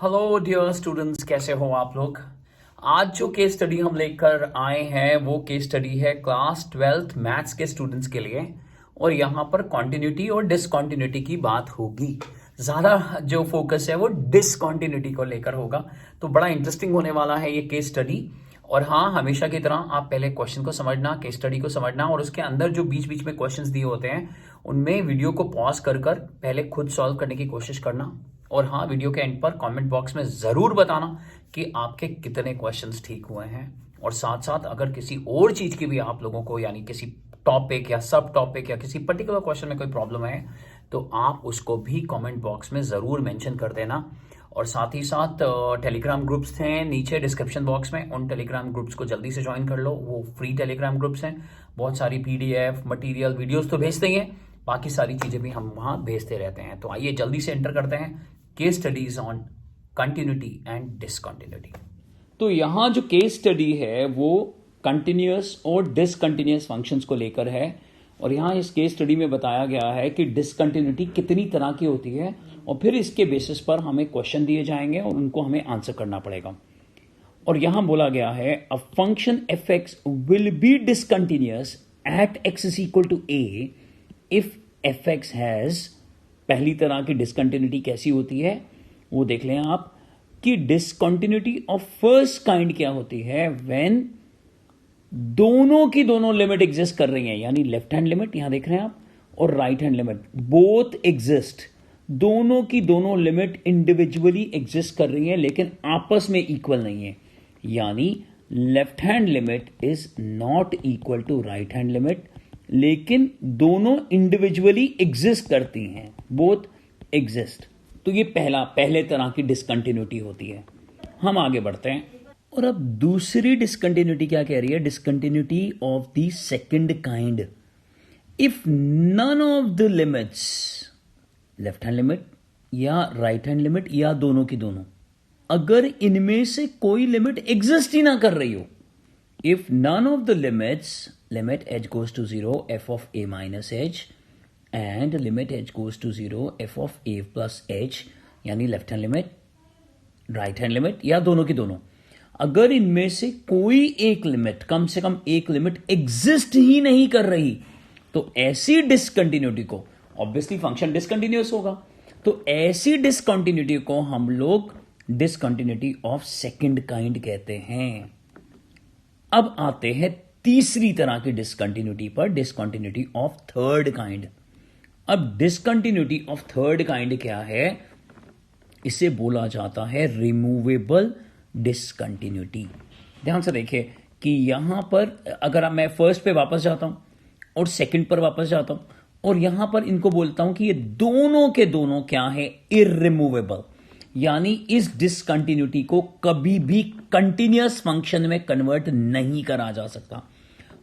Hello dear students, कैसे हो आप लोग। आज जो केस स्टडी हम लेकर आए हैं वो केस स्टडी है क्लास 12th मैथ्स के स्टूडेंट्स के लिए। और यहाँ पर कॉन्टिन्यूटी और डिसकॉन्टिन्यूटी की बात होगी। ज़्यादा जो फोकस है वो डिसकॉन्टिन्यूटी को लेकर होगा। तो बड़ा इंटरेस्टिंग होने वाला है ये केस स्टडी। और हाँ, हमेशा की तरह आप पहले क्वेश्चन को समझना, केस स्टडी को समझना, और उसके अंदर जो बीच बीच में क्वेश्चंस दिए होते हैं उनमें वीडियो को पॉज कर कर पहले खुद सॉल्व करने की कोशिश करना। और हाँ, वीडियो के एंड पर कमेंट बॉक्स में ज़रूर बताना कि आपके कितने क्वेश्चंस ठीक हुए हैं। और साथ साथ अगर किसी और चीज़ की भी आप लोगों को, यानी किसी टॉपिक या सब टॉपिक या किसी पर्टिकुलर क्वेश्चन में कोई प्रॉब्लम है तो आप उसको भी कमेंट बॉक्स में ज़रूर मेंशन कर देना। और साथ ही साथ टेलीग्राम ग्रुप्स हैं नीचे डिस्क्रिप्शन बॉक्स में, उन टेलीग्राम ग्रुप्स को जल्दी से ज्वाइन कर लो। वो फ्री टेलीग्राम ग्रुप्स हैं। बहुत सारी पीडीएफ मटेरियल वीडियोस तो भेजते ही हैं, बाकी सारी चीज़ें भी हम वहाँ भेजते रहते हैं। तो आइए जल्दी से एंटर करते हैं case studies on continuity and discontinuity. तो यहाँ जो केस स्टडी है वो कंटिन्यूअस और डिसकंटिन्यूअस फंक्शंस को लेकर है। और यहाँ इस केस स्टडी में बताया गया है कि डिसकंटिन्यूटी कितनी तरह की होती है, और फिर इसके बेसिस पर हमें क्वेश्चन दिए जाएंगे और उनको हमें आंसर करना पड़ेगा। और यहां बोला गया है a function F X will be discontinuous at X is equal to A if F X has, पहली तरह की डिसकंटिन्यूटी कैसी होती है वो देख लें आप, कि डिसकंटिन्यूटी ऑफ फर्स्ट काइंड क्या होती है, व्हेन दोनों की दोनों लिमिट एग्जिस्ट कर रही हैं, यानी लेफ्ट हैंड लिमिट यहां देख रहे हैं आप और right hand limit both exist, दोनों की दोनों लिमिट इंडिविजुअली एग्जिस्ट कर रही हैं लेकिन आपस में इक्वल नहीं है। यानी left hand limit is not equal to right hand limit, लेकिन दोनों इंडिविजुअली एग्जिस्ट करती हैं, बोथ एग्जिस्ट। तो ये पहले तरह की डिसकंटिन्यूटी होती है। हम आगे बढ़ते हैं और अब दूसरी डिसकंटिन्यूटी क्या कह रही है, discontinuity of the second kind. If none of the limits, left hand limit या राइट हैंड लिमिट या दोनों की दोनों, अगर इनमें से कोई लिमिट एग्जिस्ट ही ना कर रही हो, if none of the limits, limit h goes to 0 f of a minus h and limit h goes to 0 f of a plus h, यानी left hand limit right hand limit या दोनों की दोनों, अगर इनमें से कोई एक लिमिट, कम से कम एक लिमिट एग्जिस्ट ही नहीं कर रही, तो ऐसी डिसकंटिन्यूटी को, ऑब्वियसली फंक्शन डिसकंटिन्यूअस होगा, तो ऐसी डिसकंटिन्यूटी को हम लोग डिसकंटिन्यूटी ऑफ सेकंड काइंड कहते हैं। अब आते हैं तीसरी तरह की डिसकंटिन्यूटी पर, डिसकंटिन्यूटी ऑफ थर्ड काइंड। अब डिसकंटिन्यूटी ऑफ थर्ड काइंड क्या है, इसे बोला जाता है रिमूवेबल डिसकंटिन्यूटी। ध्यान से देखिए कि यहां पर अगर मैं फर्स्ट पे वापस जाता हूं और सेकंड पर वापस जाता हूं और यहां पर इनको बोलता हूं कि ये दोनों के दोनों क्या है, इररिमूवेबल, यानी इस डिसकंटिन्यूटी को कभी भी कंटिन्यूअस फंक्शन में कन्वर्ट नहीं करा जा सकता।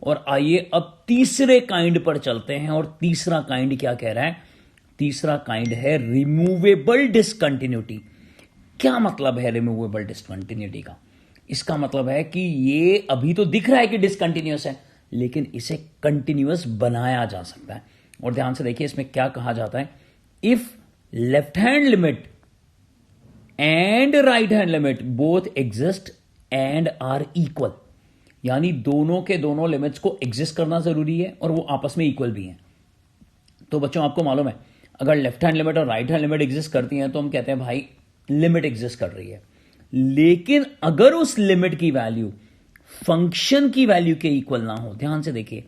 और आइए अब तीसरे काइंड पर चलते हैं, और तीसरा काइंड क्या कह रहा है, तीसरा काइंड है रिमूवेबल डिसकंटिन्यूटी। क्या मतलब है रिमूवेबल डिसकंटिन्यूटी का, इसका मतलब है कि ये अभी तो दिख रहा है कि डिसकंटिन्यूअस है, लेकिन इसे कंटिन्यूअस बनाया जा सकता है। और ध्यान से देखिए इसमें क्या कहा जाता है, if left hand limit and right hand limit both exist and are equal, यानी दोनों के दोनों लिमिट्स को एग्जिस्ट करना जरूरी है और वो आपस में इक्वल भी हैं। तो बच्चों आपको मालूम है अगर लेफ्ट हैंड लिमिट और राइट हैंड लिमिट एग्जिस्ट करती हैं तो हम कहते हैं भाई लिमिट एग्जिस्ट कर रही है। लेकिन अगर उस लिमिट की वैल्यू फंक्शन की वैल्यू के इक्वल ना हो, ध्यान से देखिए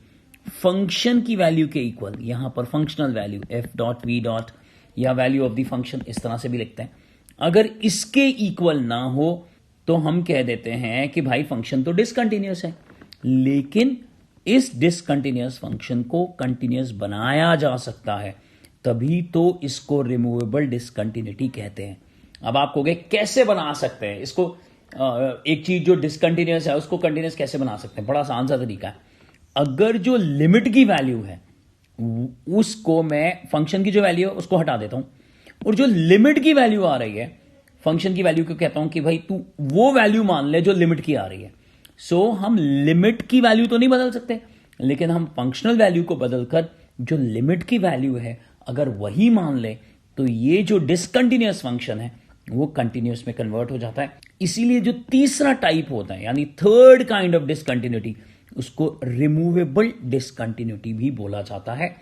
फंक्शन की वैल्यू के इक्वल, यहां पर functional value F dot V dot या वैल्यू ऑफ द फंक्शन, इस तरह से भी लिखते हैं, अगर इसके इक्वल ना हो तो हम कह देते हैं कि भाई फंक्शन तो डिसकंटिन्यूअस है, लेकिन इस डिसकंटिन्यूअस फंक्शन को कंटिन्यूअस बनाया जा सकता है, तभी तो इसको रिमूवेबल डिसकंटिन्यूटी कहते हैं। अब आप कहोगे कैसे बना सकते हैं इसको, एक चीज जो डिसकंटिन्यूअस है उसको कंटिन्यूअस कैसे बना सकते हैं, बड़ा आसान सा तरीका है। अगर जो लिमिट की वैल्यू है उसको मैं, फंक्शन की जो वैल्यू है उसको हटा देता हूं, और जो लिमिट की वैल्यू आ रही है फंक्शन की वैल्यू को कहता हूं कि भाई तू वो वैल्यू मान ले जो लिमिट की आ रही है। सो हम लिमिट की वैल्यू तो नहीं बदल सकते, लेकिन हम फंक्शनल वैल्यू को बदलकर जो लिमिट की वैल्यू है अगर वही मान ले तो ये जो डिसकंटिन्यूअस फंक्शन है वो कंटिन्यूस में कन्वर्ट हो जाता है। इसीलिए जो तीसरा टाइप होता है यानी थर्ड काइंड ऑफ डिसकंटिन्यूटी, उसको रिमूवेबल डिसकंटिन्यूटी भी बोला जाता है।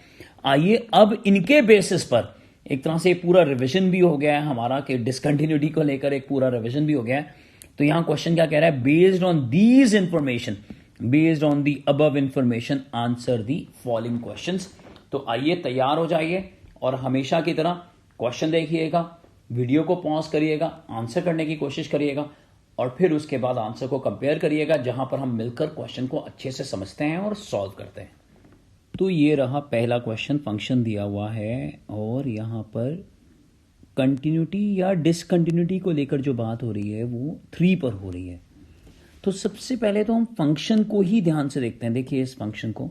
आइए अब इनके बेसिस पर एक तरह से पूरा रिवीजन भी हो गया है हमारा कि डिसकंटिन्यूटी को लेकर एक पूरा रिवीजन भी हो गया है। तो यहां क्वेश्चन क्या कह रहा है, based on these information, based on the above information answer the following questions. तो आइए तैयार हो जाइए और हमेशा की तरह क्वेश्चन देखिएगा, वीडियो को पॉज करिएगा, आंसर करने की कोशिश करिएगा और फिर उसके बाद आंसर को कंपेयर करिएगा, जहां पर हम मिलकर क्वेश्चन को अच्छे से समझते हैं और सॉल्व करते हैं। तो ये रहा पहला क्वेश्चन, फंक्शन दिया हुआ है और यहां पर कंटिन्यूटी या डिसकंटिन्यूटी को लेकर जो बात हो रही है वो 3 पर हो रही है। तो सबसे पहले तो हम फंक्शन को ही ध्यान से देखते हैं। देखिए इस फंक्शन को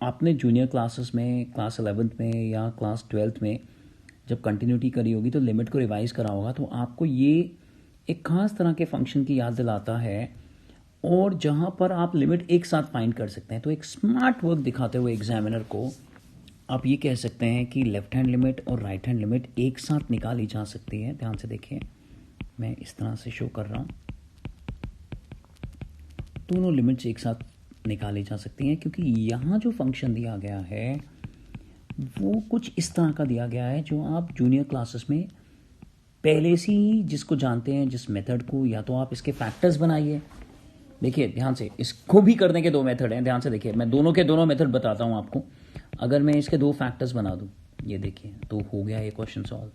आपने जूनियर क्लासेस में, क्लास 11th में या क्लास 12th में जब कंटिन्यूटी करी होगी तो लिमिट को रिवाइज करा होगा, तो आपको ये एक खास तरह के फंक्शन की याद दिलाता है और जहां पर आप लिमिट एक साथ फाइंड कर सकते हैं। तो एक स्मार्ट वर्क दिखाते हुए एग्जामिनर को आप ये कह सकते हैं कि लेफ्ट हैंड लिमिट और राइट हैंड लिमिट एक साथ निकाली जा सकती है। ध्यान से देखिए, मैं इस तरह से शो कर रहा हूं, दोनों लिमिट्स एक साथ निकाली जा सकती हैं क्योंकि यहाँ जो फंक्शन दिया गया है वो कुछ इस तरह का दिया गया है जो आप जूनियर क्लासेस में पहले से ही जिसको जानते हैं, जिस मेथड को, या तो आप इसके फैक्टर्स बनाइए। देखिए ध्यान से, इसको भी करने के 2 मेथड हैं। ध्यान से देखिए, मैं दोनों के दोनों मेथड बताता हूँ आपको। अगर मैं इसके 2 फैक्टर्स बना दूँ, ये देखिए, तो हो गया ये क्वेश्चन सॉल्व।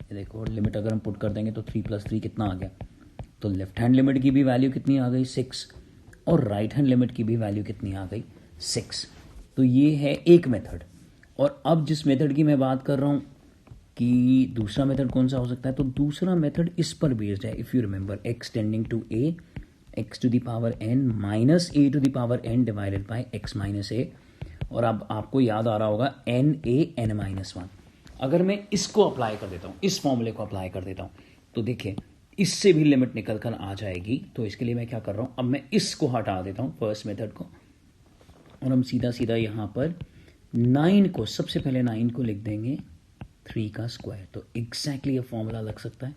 ये देखो, लिमिट अगर हम पुट कर देंगे तो 3 + 3 कितना आ गया, तो लेफ्ट हैंड लिमिट की भी वैल्यू कितनी आ गई 6 और राइट हैंड लिमिट की भी वैल्यू कितनी आ गई 6। तो ये है एक मेथड। और अब जिस मेथड की मैं बात कर रहा हूँ कि दूसरा मेथड कौन सा हो सकता है, तो दूसरा मेथड इस पर बेस्ड है। If you remember, x tending to a, x to the power n minus a to the power n divided by x minus a। और अब आपको याद आ रहा होगा n(a)(n-1)। अगर मैं इसको अप्लाई कर देता हूँ, इस फॉर्मूले को अप्लाई कर देता हूँ, तो देखिए इससे भी लिमिट निकल कर आ जाएगी। तो इसके लिए मैं क्या कर रहा हूँ, अब मैं इसको हटा देता हूँ फर्स्ट मेथड को, और हम सीधा सीधा यहाँ पर 9 को, सबसे पहले 9 को लिख देंगे 3 का स्क्वायर। तो एग्जैक्टली ये फॉर्मूला लग सकता है।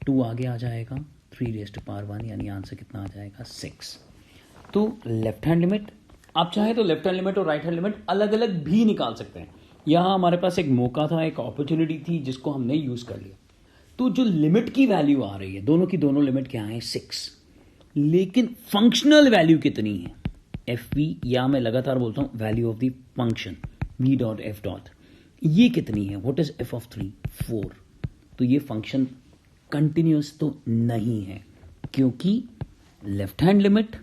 2 आगे आ जाएगा, 3^1 यानी आंसर कितना आ जाएगा 6। तो लेफ्ट हैंड लिमिट, आप चाहे तो लेफ्ट हैंड लिमिट और राइट हैंड लिमिट अलग अलग भी निकाल सकते हैं। यहाँ हमारे पास एक मौका था, एक अपॉर्चुनिटी थी जिसको हमने यूज कर लिया। तो जो लिमिट की वैल्यू आ रही है, दोनों की दोनों लिमिट क्या है 6, लेकिन फंक्शनल वैल्यू कितनी है एफ वी, या मैं लगातार बोलता हूं value of the function V dot F dot, ये कितनी है, व्हाट इज एफ ऑफ 3 4। तो ये फंक्शन कंटिन्यूअस तो नहीं है क्योंकि left hand limit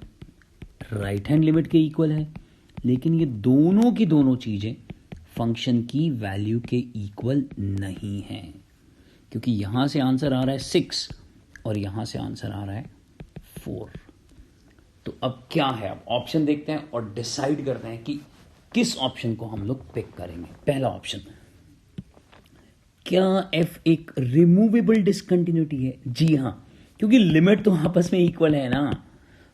right hand limit के इक्वल है, लेकिन ये दोनों की दोनों चीजें फंक्शन की वैल्यू के इक्वल नहीं है, क्योंकि यहां से आंसर आ रहा है 6 और यहां से आंसर आ रहा है 4। तो अब क्या है, अब ऑप्शन देखते हैं और डिसाइड करते हैं कि किस ऑप्शन को हम लोग पिक करेंगे। पहला ऑप्शन, क्या एफ एक रिमूवेबल डिसकंटिन्यूटी है? जी हां, क्योंकि लिमिट तो आपस में इक्वल है ना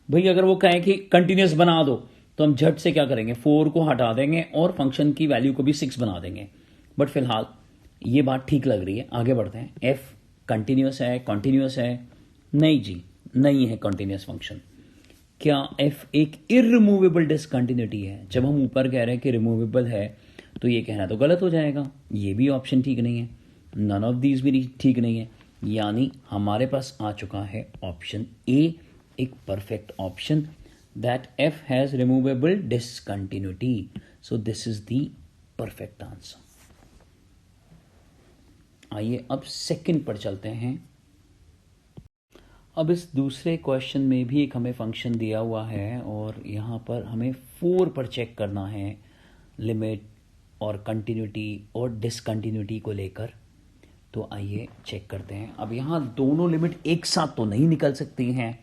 भाई। अगर वो कहे कि कंटिन्यूस बना दो तो हम झट से क्या करेंगे, 4 को हटा देंगे और फंक्शन की वैल्यू को भी 6 बना देंगे। बट फिलहाल ये बात ठीक लग रही है, आगे बढ़ते हैं। एफ कंटिन्यूस है, कॉन्टिन्यूस है? नहीं जी, नहीं है कॉन्टिन्यूस फंक्शन। क्या एफ एक इररिमूवेबल डिसकंटिन्यूटी है? जब हम ऊपर कह रहे हैं कि रिमूवेबल है तो ये कहना तो गलत हो जाएगा, ये भी ऑप्शन ठीक नहीं है, नन ऑफ दीज भी ठीक नहीं है। यानी हमारे पास आ चुका है ऑप्शन ए, एक perfect option, that F has removable discontinuity. So this is the perfect answer. आइए अब सेकंड पर चलते हैं। अब इस दूसरे क्वेश्चन में भी एक हमें फंक्शन दिया हुआ है और यहाँ पर हमें 4 पर चेक करना है लिमिट और कंटिन्यूटी और डिसकंटिन्यूटी को लेकर। तो आइए चेक करते हैं। अब यहाँ दोनों लिमिट एक साथ तो नहीं निकल सकती हैं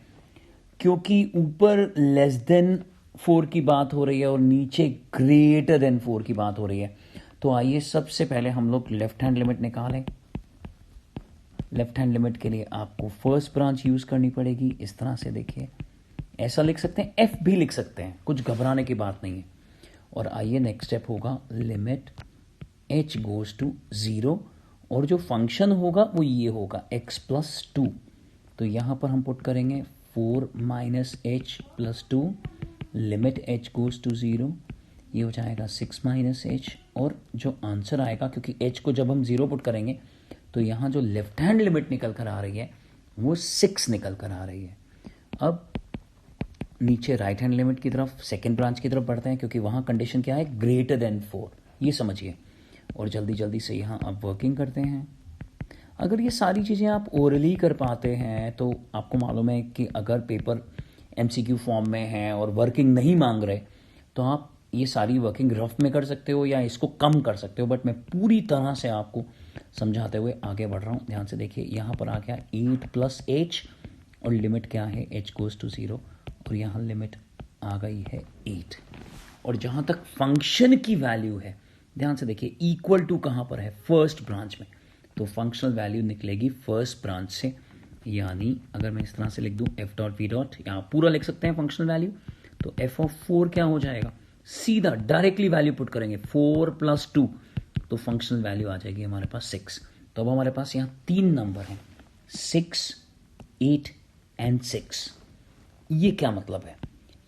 क्योंकि ऊपर <4 की बात हो रही है और नीचे <4 की बात हो रही है। तो आइए सबसे पहले हम लोग लेफ्ट हैंड लिमिट निकालें। लेफ्ट हैंड लिमिट के लिए आपको फर्स्ट ब्रांच यूज करनी पड़ेगी। इस तरह से देखिए, ऐसा लिख सकते हैं, एफ भी लिख सकते हैं, कुछ घबराने की बात नहीं है। और आइए नेक्स्ट स्टेप होगा लिमिट एच गोज टू 0 और जो फंक्शन होगा वो ये होगा x प्लस 2। तो यहाँ पर हम पुट करेंगे 4 minus H plus 2, limit h goes to 0, ये हो जाएगा 6 माइनस एच, और जो आंसर आएगा, क्योंकि h को जब हम 0 पुट करेंगे तो यहाँ जो लेफ्ट हैंड लिमिट निकल कर आ रही है वो 6 निकल कर आ रही है। अब नीचे राइट हैंड लिमिट की तरफ, सेकेंड ब्रांच की तरफ बढ़ते हैं, क्योंकि वहाँ कंडीशन क्या है, ग्रेटर देन 4, ये समझिए। और जल्दी जल्दी से यहाँ अब वर्किंग करते हैं। अगर ये सारी चीज़ें आप ओरली कर पाते हैं तो आपको मालूम है कि अगर पेपर MCQ फॉर्म में है और वर्किंग नहीं मांग रहे तो आप ये सारी वर्किंग रफ में कर सकते हो या इसको कम कर सकते हो, बट मैं पूरी तरह से आपको समझाते हुए आगे बढ़ रहा हूँ। ध्यान से देखिए, यहाँ पर आ गया 8 प्लस एच और लिमिट क्या है, h गोज टू 0, और यहाँ लिमिट आ गई है 8। और जहाँ तक फंक्शन की वैल्यू है, ध्यान से देखिए, इक्वल टू कहाँ पर है, फर्स्ट ब्रांच में, तो फंक्शनल वैल्यू निकलेगी फर्स्ट ब्रांच से। यानी अगर मैं इस तरह से लिख दूँ f डॉट v डॉट, यहाँ पूरा लिख सकते हैं फंक्शनल वैल्यू, तो f ऑफ 4 क्या हो जाएगा, सीधा डायरेक्टली वैल्यू पुट करेंगे 4 प्लस 2, तो फंक्शनल वैल्यू आ जाएगी हमारे पास 6। तो अब हमारे पास यहाँ 3 नंबर हैं, 6, 8 एंड 6। ये क्या मतलब है,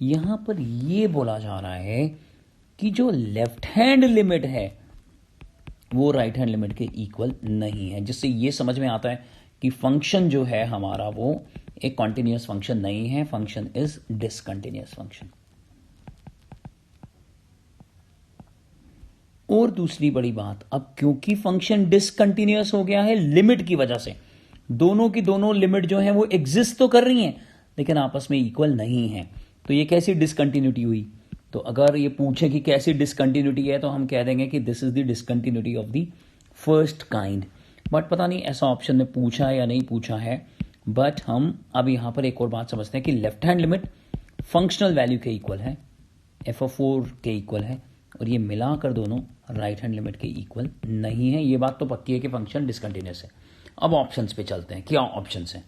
यहां पर ये बोला जा रहा है कि जो लेफ्ट हैंड लिमिट है वो राइट हैंड लिमिट के इक्वल नहीं है, जिससे ये समझ में आता है कि फंक्शन जो है हमारा वो एक कॉन्टिन्यूअस फंक्शन नहीं है, फंक्शन इज डिसकंटिन्यूअस फंक्शन। और दूसरी बड़ी बात, अब क्योंकि फंक्शन डिसकंटिन्यूअस हो गया है लिमिट की वजह से, दोनों की दोनों लिमिट जो है वो एग्जिस्ट तो कर रही हैं लेकिन आपस में इक्वल नहीं है। तो ये कैसी डिसकंटिन्यूटी हुई, तो अगर ये पूछे कि कैसी डिसकंटिन्यूटी है तो हम कह देंगे कि this is the discontinuity of the first kind. But पता नहीं ऐसा ऑप्शन में पूछा है या नहीं पूछा है, बट हम अब यहां पर एक और बात समझते हैं कि left hand limit functional value के इक्वल है, f(4) के इक्वल है, और ये मिलाकर दोनों राइट हैंड लिमिट के इक्वल नहीं है। ये बात तो पक्की है कि फंक्शन डिसकंटिन्यूअस है। अब ऑप्शंस पे चलते हैं, क्या ऑप्शंस हैं।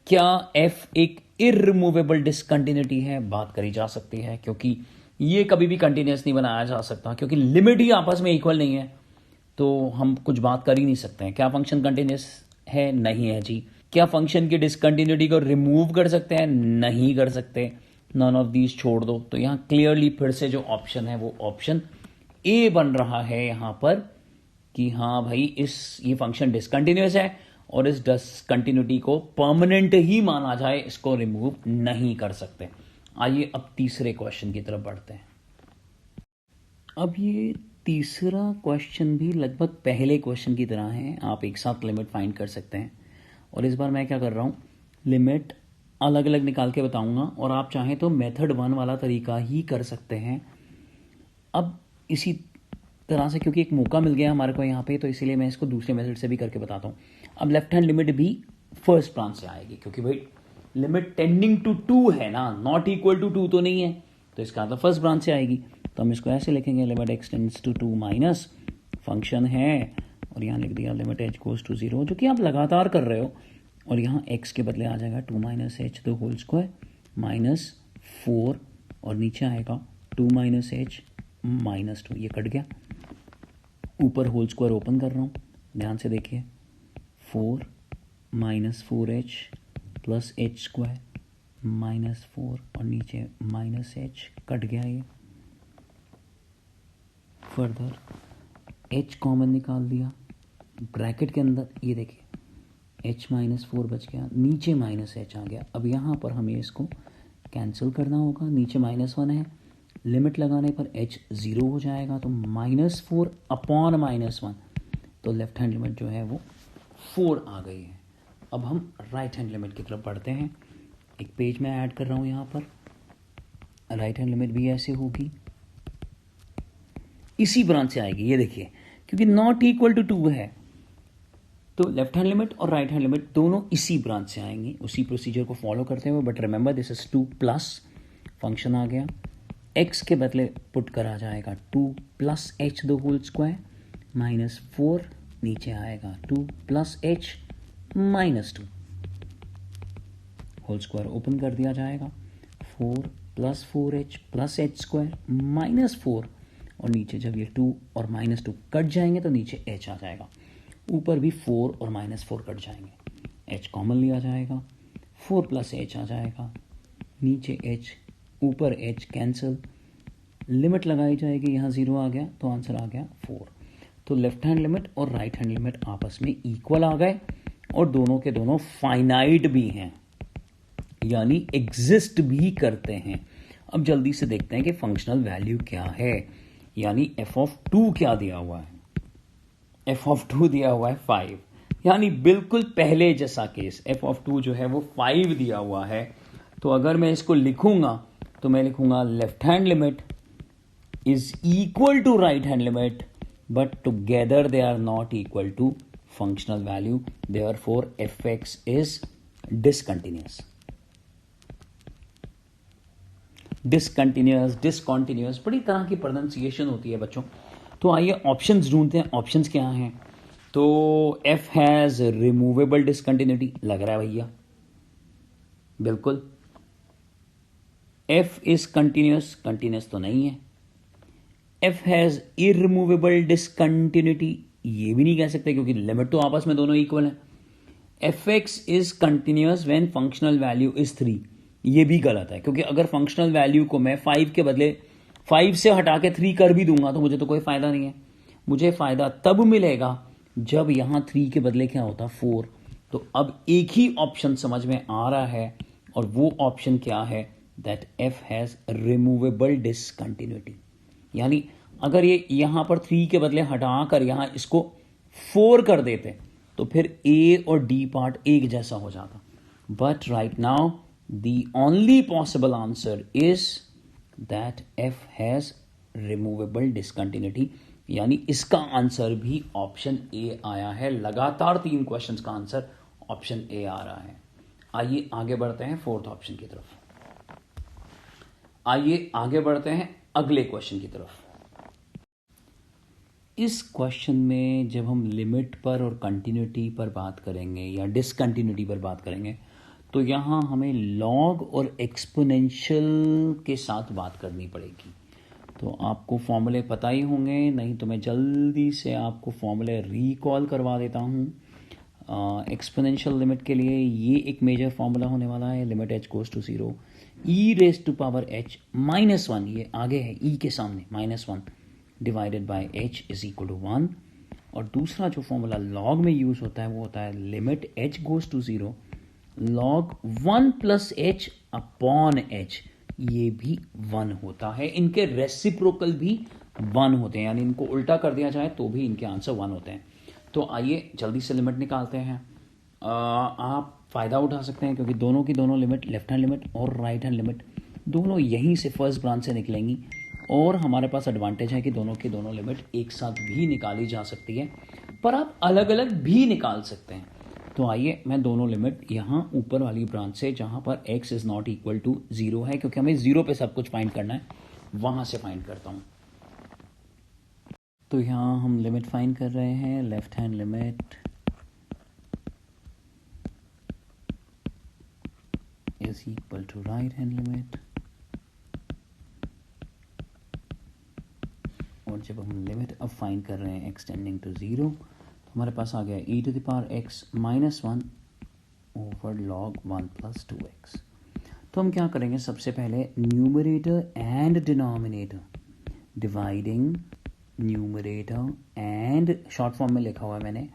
क्या f एक इररिमूवेबल डिसकंटिन्यूटी है, बात करी जा सकती है, क्योंकि ये कभी भी कंटिन्यूअस नहीं बनाया जा सकता, क्योंकि लिमिट ही आपस में इक्वल नहीं है तो हम कुछ बात कर ही नहीं सकते हैं। क्या फंक्शन कंटिन्यूअस है, नहीं है जी। क्या फंक्शन की डिसकंटिन्यूटी को रिमूव कर सकते हैं, नहीं कर सकते, नन ऑफ दीज छोड़ दो। तो यहाँ क्लियरली फिर से जो ऑप्शन है वो ऑप्शन ए बन रहा है यहाँ पर कि हाँ भाई ये फंक्शन डिसकंटिन्यूअस है और इस डिसकंटिन्यूटी को परमानेंट ही माना जाए, इसको रिमूव नहीं कर सकते। आइए अब तीसरे क्वेश्चन की तरफ बढ़ते हैं। अब ये तीसरा क्वेश्चन भी लगभग पहले क्वेश्चन की तरह है, आप एक साथ लिमिट फाइंड कर सकते हैं। और इस बार मैं क्या कर रहा हूँ, लिमिट अलग अलग निकाल के बताऊंगा और आप चाहें तो मेथड 1 वाला तरीका ही कर सकते हैं। अब इसी तरह से क्योंकि एक मौका मिल गया हमारे को यहाँ पे, तो इसीलिए मैं इसको दूसरे मेथड से भी करके बताता हूँ। अब लेफ्ट हैंड लिमिट भी फर्स्ट ब्रांच से आएगी, क्योंकि भाई लिमिट टेंडिंग टू 2 है ना, नॉट इक्वल टू 2 तो नहीं है, तो इसका मतलब फर्स्ट ब्रांच से आएगी। तो हम इसको ऐसे लिखेंगे, limit x tends to 2 minus function है, और यहाँ लिख दिया लिमिट h गोज टू 0, जो कि आप लगातार कर रहे हो, और यहाँ x के बदले आ जाएगा 2 minus H the whole square minus 4, और नीचे आएगा 2 माइनस एच माइनस 2, ये कट गया। ऊपर होल स्क्वायर ओपन कर रहा हूँ, ध्यान से देखिए, 4 minus 4h plus H square minus 4, और नीचे माइनस एच, कट गया ये। फर्दर h कॉमन निकाल दिया, ब्रैकेट के अंदर ये देखिए h माइनस 4 बच गया, नीचे माइनस h आ गया। अब यहाँ पर हमें इसको कैंसिल करना होगा, नीचे -1 है, लिमिट लगाने पर h 0 हो जाएगा, तो -4 अपॉन -1, तो लेफ्ट हैंड लिमिट जो है वो 4 आ गई है। अब हम राइट हैंड लिमिट की तरफ बढ़ते हैं। एक पेज में ऐड कर रहा हूँ यहाँ पर, राइट हैंड लिमिट भी ऐसे होगी, इसी ब्रांच से आएगी, ये देखिए, क्योंकि नॉट इक्वल टू 2 है तो लेफ्ट हैंड लिमिट और राइट हैंड लिमिट दोनों इसी ब्रांच से आएंगी, उसी प्रोसीजर को फॉलो करते हुए। But remember this is 2 plus function आ गया, x के बदले पुट करा जाएगा 2 plus H the whole square minus 4, नीचे आएगा 2 plus H minus 2, whole square open कर दिया जाएगा, 4 plus 4h plus H square minus 4, और नीचे जब ये 2 और -2 कट जाएंगे तो नीचे h आ जाएगा, ऊपर भी 4 और -4 कट जाएंगे, h कॉमन लिया जाएगा, 4 + h आ जाएगा, नीचे h ऊपर h कैंसिल, लिमिट लगाई जाएगी, यहाँ 0 आ गया तो आंसर आ गया 4। तो लेफ्ट हैंड लिमिट और राइट हैंड लिमिट आपस में इक्वल आ गए और दोनों के दोनों फाइनाइट भी हैं, यानी एग्जिस्ट भी करते हैं। अब जल्दी से देखते हैं कि फंक्शनल वैल्यू क्या है, यानी f(2) क्या दिया हुआ है, f(2) दिया हुआ है 5, यानी बिल्कुल पहले जैसा केस, f(2) जो है वो 5 दिया हुआ है। तो अगर मैं इसको लिखूंगा तो मैं लिखूंगा left hand limit is equal to right hand limit, but together they are not equal to functional value, therefore fx is discontinuous. Discontinuous बड़ी तरह की प्रोनाउंसिएशन होती है बच्चों। तो आइए ऑप्शंस ढूंढते हैं, ऑप्शंस क्या हैं। तो f हैज रिमूवेबल डिसकंटिन्यूटी, लग रहा है भैया, बिल्कुल। f इज कंटिन्यूअस तो नहीं है। f हैज इरिमूवेबल डिसकंटिन्यूटी, ये भी नहीं कह सकते क्योंकि लिमिट तो आपस में दोनों इक्वल है। fx is continuous when functional value is 3, ये भी गलत है क्योंकि अगर फंक्शनल वैल्यू को मैं 5 के बदले 5 से हटा के 3 कर भी दूंगा तो मुझे तो कोई फायदा नहीं है। मुझे फायदा तब मिलेगा जब यहां 3 के बदले क्या होता 4। तो अब एक ही ऑप्शन समझ में आ रहा है और वो ऑप्शन क्या है, that f has removable discontinuity, यानी अगर ये यहां पर 3 के बदले हटाकर यहां इसको 4 कर देते तो फिर a और d पार्ट एक जैसा हो जाता। But right now the only possible answer is that f has removable discontinuity, यानी इसका आंसर भी ऑप्शन ए आया है। लगातार 3 क्वेश्चंस का आंसर ऑप्शन ए आ रहा है। आइए आगे बढ़ते हैं फोर्थ ऑप्शन की तरफ। आइए आगे बढ़ते हैं अगले क्वेश्चन की तरफ। इस क्वेश्चन में जब हम लिमिट पर और कंटिन्यूटी पर बात करेंगे या डिसकंटिन्यूटी पर बात करेंगे तो यहाँ हमें लॉग और एक्सपोनेंशियल के साथ बात करनी पड़ेगी। तो आपको फॉर्मूले पता ही होंगे, नहीं तो मैं जल्दी से आपको फॉर्मूले रिकॉल करवा देता हूँ। एक्सपोनेंशियल लिमिट के लिए ये एक मेजर फॉर्मूला होने वाला है, limit h goes to 0 e⁻h -1, ये आगे है e के सामने -1 divided by h is equal to 1। और दूसरा जो फॉर्मूला लॉग में यूज होता है वो होता है limit h goes to 0 log 1 + h upon h, ये भी 1 होता है। इनके रेसिप्रोकल भी 1 होते हैं, यानी इनको उल्टा कर दिया जाए तो भी इनके आंसर 1 होते हैं। तो आइए जल्दी से लिमिट निकालते हैं। आप फ़ायदा उठा सकते हैं क्योंकि दोनों की दोनों लिमिट, लेफ्ट हैंड लिमिट और राइट हैंड लिमिट दोनों यहीं से फर्स्ट ब्रांच से निकलेंगी और हमारे पास एडवांटेज है कि दोनों की दोनों लिमिट एक साथ भी निकाली जा सकती है, पर आप अलग अलग भी निकाल सकते हैं। तो आइए मैं दोनों लिमिट यहाँ ऊपर वाली ब्रांच से जहाँ पर x is not equal to 0 है, क्योंकि हमें 0 पे सब कुछ फाइंड करना है, वहाँ से फाइंड करता हूँ। तो यहाँ हम लिमिट फाइंड कर रहे हैं, left hand limit is equal to right hand limit, और जब हम लिमिट अब फाइंड कर रहे हैं एक्सटेंडिंग टू 0 हमारे पास आ गया e⁻x -1 ओवर log 1 + 2x। तो हम क्या करेंगे, सबसे पहले numerator and denominator, dividing numerator and, short form में लिखा हुआ है मैंने,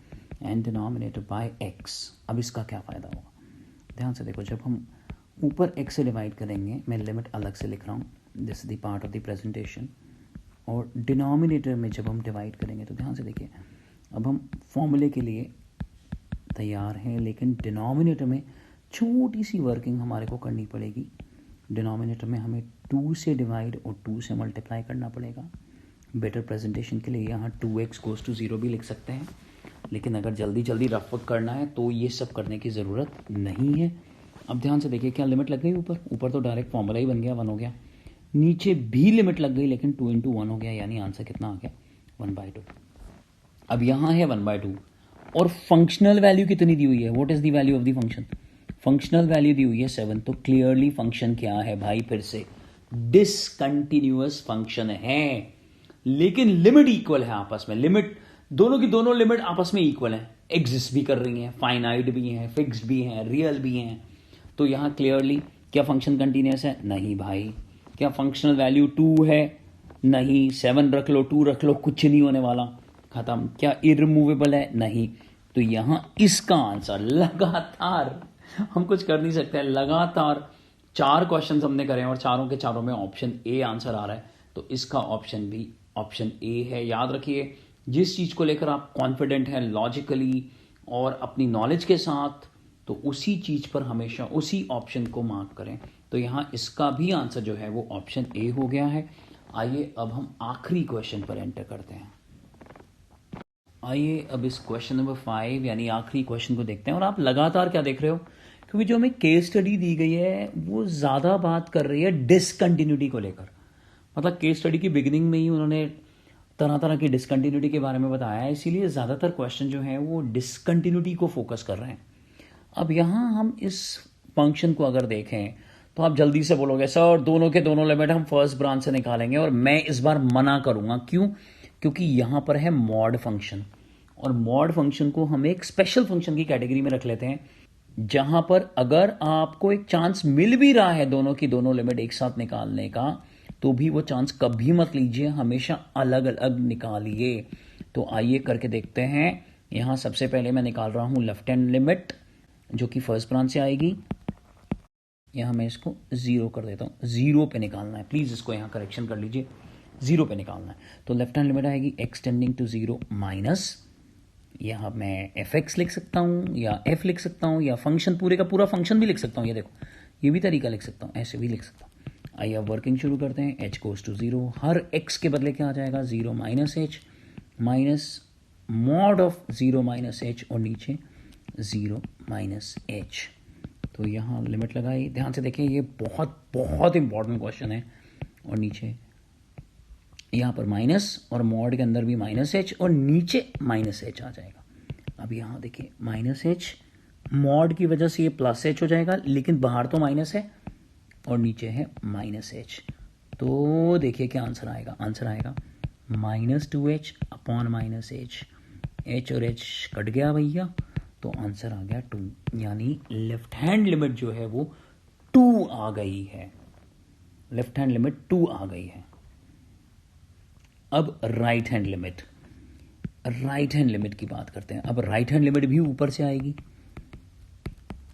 एंड डिनोमिनेटर बाय x। अब इसका क्या फ़ायदा होगा, ध्यान से देखो, जब हम ऊपर x से डिवाइड करेंगे, मैं लिमिट अलग से लिख रहा हूँ, this is the part of the presentation, और डिनोमिनेटर में जब हम डिवाइड करेंगे तो ध्यान से देखिए, अब हम फॉर्मूले के लिए तैयार हैं, लेकिन डिनोमिनेटर में छोटी सी वर्किंग हमारे को करनी पड़ेगी। डिनोमिनेटर में हमें 2 से डिवाइड और 2 से मल्टीप्लाई करना पड़ेगा। बेटर प्रेजेंटेशन के लिए यहाँ 2x गोज टू 0 भी लिख सकते हैं, लेकिन अगर जल्दी जल्दी रफ वर्क करना है तो ये सब करने की ज़रूरत नहीं है। अब ध्यान से देखिए, क्या लिमिट लग गई ऊपर तो डायरेक्ट फॉर्मूला ही बन गया, 1 हो गया। नीचे भी लिमिट लग गई लेकिन 2 × 1 हो गया, यानी आंसर कितना आ गया, 1/2। अब यहाँ है 1/2 और फंक्शनल वैल्यू कितनी दी हुई है, what is the value of the function, functional value दी हुई है 7। तो क्लियरली फंक्शन क्या है भाई, फिर से डिसकंटिन्यूअस फंक्शन है। लेकिन लिमिट इक्वल है आपस में, लिमिट दोनों की दोनों लिमिट आपस में इक्वल है, एग्जिस्ट भी कर रही हैं, फाइनाइट भी हैं, फिक्स्ड भी हैं, रियल भी हैं। तो यहां क्लियरली क्या फंक्शन कंटिन्यूस है? नहीं भाई। क्या फंक्शनल वैल्यू 2 है? नहीं। 7 रख लो, 2 रख लो, कुछ नहीं होने वाला, खत्म। क्या इरिमूवेबल है? नहीं। तो यहां इसका आंसर लगातार, हम कुछ कर नहीं सकते, लगातार 4 क्वेश्चन हमने करे और चारों के चारों में ऑप्शन ए आंसर आ रहा है, तो इसका ऑप्शन भी ऑप्शन ए है। याद रखिए, जिस चीज को लेकर आप कॉन्फिडेंट हैं लॉजिकली और अपनी नॉलेज के साथ, तो उसी चीज पर हमेशा उसी ऑप्शन को मार्क करें। तो यहां इसका भी आंसर जो है वो ऑप्शन ए हो गया है। आइए अब हम आखिरी क्वेश्चन पर एंटर करते हैं। आइए अब इस क्वेश्चन नंबर 5 यानी आखिरी क्वेश्चन को देखते हैं। और आप लगातार क्या देख रहे हो, क्योंकि जो हमें केस स्टडी दी गई है वो ज़्यादा बात कर रही है डिसकंटिन्यूटी को लेकर। मतलब केस स्टडी की बिगिनिंग में ही उन्होंने तरह तरह की डिसकंटिन्यूटी के बारे में बताया है, इसीलिए ज़्यादातर क्वेश्चन जो है वो डिसकंटिन्यूटी को फोकस कर रहे हैं। अब यहाँ हम इस फंक्शन को अगर देखें तो आप जल्दी से बोलोगे सर दोनों के दोनों लिमिट हम फर्स्ट ब्रांच से निकालेंगे, और मैं इस बार मना करूंगा। क्यों? क्योंकि यहां पर है मॉड फंक्शन, और मॉड फंक्शन को हम एक स्पेशल फंक्शन की कैटेगरी में रख लेते हैं, जहां पर अगर आपको एक चांस मिल भी रहा है दोनों की दोनों लिमिट एक साथ निकालने का, तो भी वो चांस कभी मत लीजिए, हमेशा अलग अलग निकालिए। तो आइए करके देखते हैं। यहां सबसे पहले मैं निकाल रहा हूं लेफ्ट हैंड लिमिट, जो कि फर्स्ट ब्रांच से आएगी। यहां मैं इसको 0 कर देता हूं, 0 पे निकालना है, प्लीज इसको यहां करेक्शन कर लीजिए, 0 पे निकालना है। तो लेफ्ट हैंड लिमिट आएगी x टेंडिंग टू 0 माइनस, यहां मैं fx लिख सकता हूं या f लिख सकता हूं, या फंक्शन पूरे का पूरा फंक्शन भी लिख सकता हूं। ये देखो, ये भी तरीका लिख सकता हूं, ऐसे भी लिख सकता हूं। आइए अब वर्किंग शुरू करते हैं। h गोज टू 0, हर x के बदले क्या आ जाएगा? 0 minus h minus mod of 0 minus h, और नीचे 0 माइनस h। तो यहाँ लिमिट लगाई, ध्यान से देखिए, ये बहुत बहुत इंपॉर्टेंट क्वेश्चन है। और नीचे यहाँ पर माइनस, और मॉड के अंदर भी माइनस h, और नीचे माइनस h आ जाएगा। अब यहाँ देखिए माइनस h, मॉड की वजह से ये प्लस h हो जाएगा, लेकिन बाहर तो माइनस है और नीचे है माइनस h। तो देखिए क्या आंसर आएगा। आंसर आएगा -2h upon minus h, h और h कट गया भैया, तो आंसर आ गया 2, यानी लेफ्ट हैंड लिमिट जो है वो 2 आ गई है। लेफ्ट हैंड लिमिट 2 आ गई है। अब right hand limit, right hand limit की बात करते हैं। अब राइट हैंड लिमिट भी ऊपर से आएगी,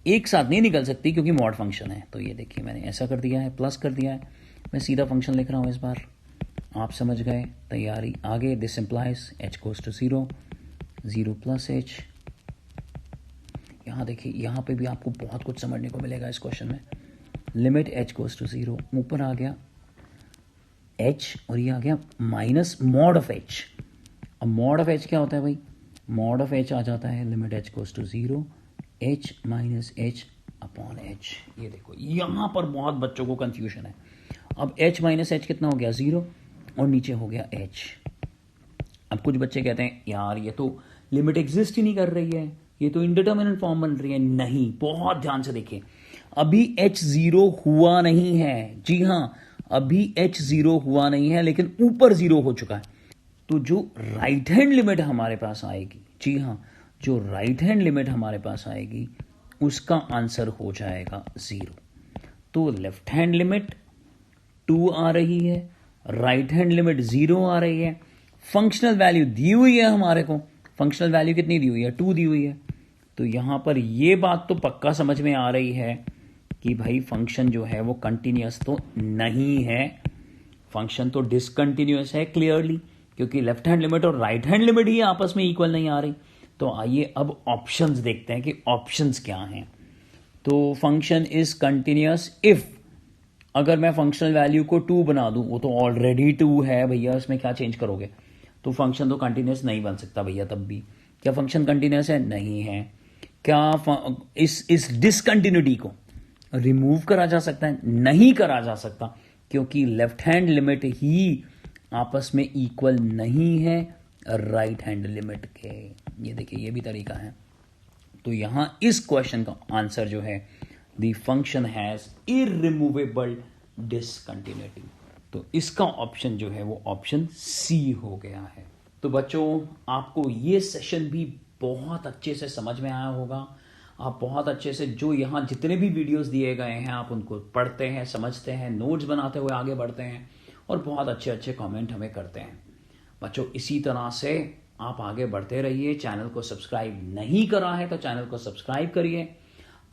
एक साथ नहीं निकल सकती क्योंकि मॉड फंक्शन है। तो ये देखिए मैंने ऐसा कर दिया है, प्लस कर दिया है, मैं सीधा फंक्शन लिख रहा हूं इस बार, आप समझ गए। तैयारी आगे। This implies h goes to 0, 0 plus h। यहाँ देखिए, यहाँ पे भी आपको बहुत कुछ समझने को मिलेगा इस क्वेश्चन में। लिमिट h गोज टू 0, ऊपर आ गया h, और ये आ गया माइनस मॉड ऑफ h। अब मॉड ऑफ h क्या होता है भाई? मॉड ऑफ h आ जाता है limit h goes to 0, h minus h upon h। ये देखो, यहाँ पर बहुत बच्चों को कंफ्यूजन है। अब h माइनस h कितना हो गया? 0, और नीचे हो गया h। अब कुछ बच्चे कहते हैं यार ये तो लिमिट एग्जिस्ट ही नहीं कर रही है, ये तो इंडिटरमिनेंट फॉर्म बन रही है। नहीं, बहुत ध्यान से देखिए, अभी h 0 हुआ नहीं है। जी हां, अभी h 0 हुआ नहीं है, लेकिन ऊपर 0 हो चुका है। तो जो राइट हैंड लिमिट हमारे पास आएगी, जी हां, जो राइट हैंड लिमिट हमारे पास आएगी उसका आंसर हो जाएगा 0। तो लेफ्ट हैंड लिमिट 2 आ रही है, राइट हैंड लिमिट 0 आ रही है। फंक्शनल वैल्यू दी हुई है हमारे को, फंक्शनल वैल्यू कितनी दी हुई है? 2 दी हुई है। तो यहां पर ये बात तो पक्का समझ में आ रही है कि भाई फंक्शन जो है वो कंटिन्यूअस तो नहीं है, फंक्शन तो डिसकंटिन्यूअस है क्लियरली, क्योंकि लेफ्ट हैंड लिमिट और राइट हैंड लिमिट ही आपस में इक्वल नहीं आ रही। तो आइए अब ऑप्शंस देखते हैं कि ऑप्शंस क्या हैं। तो फंक्शन इज कंटिन्यूअस इफ, अगर मैं फंक्शनल वैल्यू को 2 बना दूं, वो तो ऑलरेडी 2 है भैया, उसमें क्या चेंज करोगे? तो फंक्शन तो कंटिन्यूअस नहीं बन सकता भैया तब भी। क्या फंक्शन कंटिन्यूअस है? नहीं है। क्या इस डिसकंटिन्यूटी को रिमूव करा जा सकता है? नहीं करा जा सकता, क्योंकि लेफ्ट हैंड लिमिट ही आपस में इक्वल नहीं है राइट हैंड लिमिट के। ये देखिए, ये भी तरीका है। तो यहां इस क्वेश्चन का आंसर जो है, द फंक्शन हैज इररिमूवेबल डिसकंटिन्यूटी। तो इसका ऑप्शन जो है वो ऑप्शन सी हो गया है। तो बच्चों, आपको ये सेशन भी बहुत अच्छे से समझ में आया होगा। आप बहुत अच्छे से जो यहाँ जितने भी वीडियोस दिए गए हैं आप उनको पढ़ते हैं, समझते हैं, नोट्स बनाते हुए आगे बढ़ते हैं और बहुत अच्छे अच्छे कमेंट हमें करते हैं। बच्चों, इसी तरह से आप आगे बढ़ते रहिए। चैनल को सब्सक्राइब नहीं करा है तो चैनल को सब्सक्राइब करिए।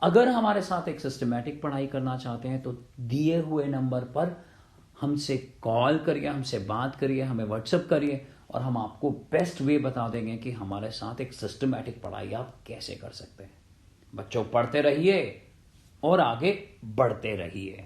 अगर हमारे साथ एक सिस्टमैटिक पढ़ाई करना चाहते हैं तो दिए हुए नंबर पर हमसे कॉल करिए, हमसे बात करिए, हमें व्हाट्सएप करिए और हम आपको बेस्ट वे बता देंगे कि हमारे साथ एक सिस्टमैटिक पढ़ाई आप कैसे कर सकते हैं। बच्चों, पढ़ते रहिए और आगे बढ़ते रहिए।